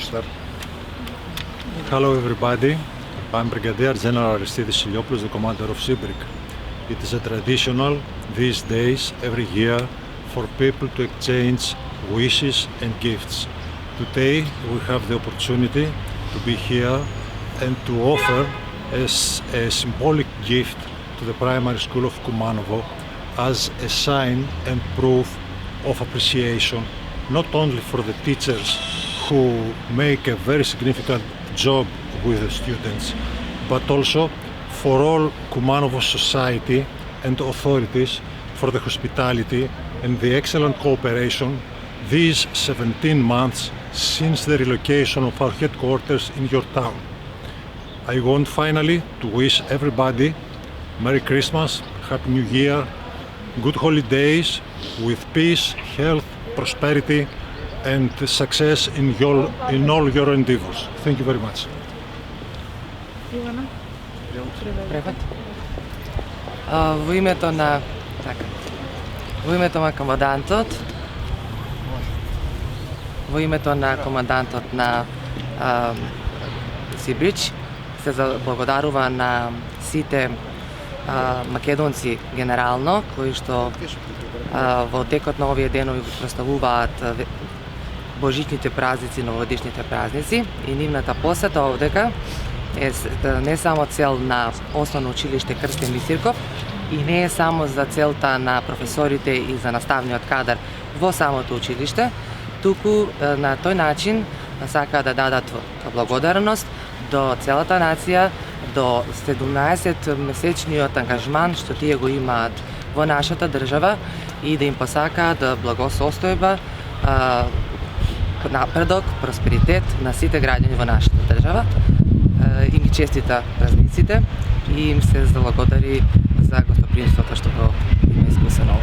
start. Hello everybody, I'm Brigadier General Aristides Iliopoulos, the commander of Sibrik. It is a traditional these days, every year, for people to exchange wishes and gifts. Today we have the opportunity to be here and to offer a symbolic gift to the primary school of Kumanovo as a sign and proof of appreciation, not only for the teachers who make a very significant job with the students, but also for all Kumanovo society and authorities for the hospitality and the excellent cooperation these 17 months since the relocation of our headquarters in your town. I want finally to wish everybody Merry Christmas, Happy New Year, good holidays with peace, health, prosperity and success in all your endeavors. Thank you very much. Во името на командантот на Сибрич се заблагодарува на сите македонци генерално кои што во текот на овие денови прославуваат божичните празници, новогодишните празници и нивната посета овдека е не само цел на Основно училиште Крстен Бисерков и не е само за целта на професорите и за наставниот кадар во самото училиште, туку на тој начин сакаат да дадат благодарност до целата нација, до 17-месечниот ангажман што тие го имаат во нашата држава и да им посакаат благосостојба, напредок, просперитет на сите граѓани во нашата држава. Им ги честита празниците и им се заблагодари за гостопримството што го има искусено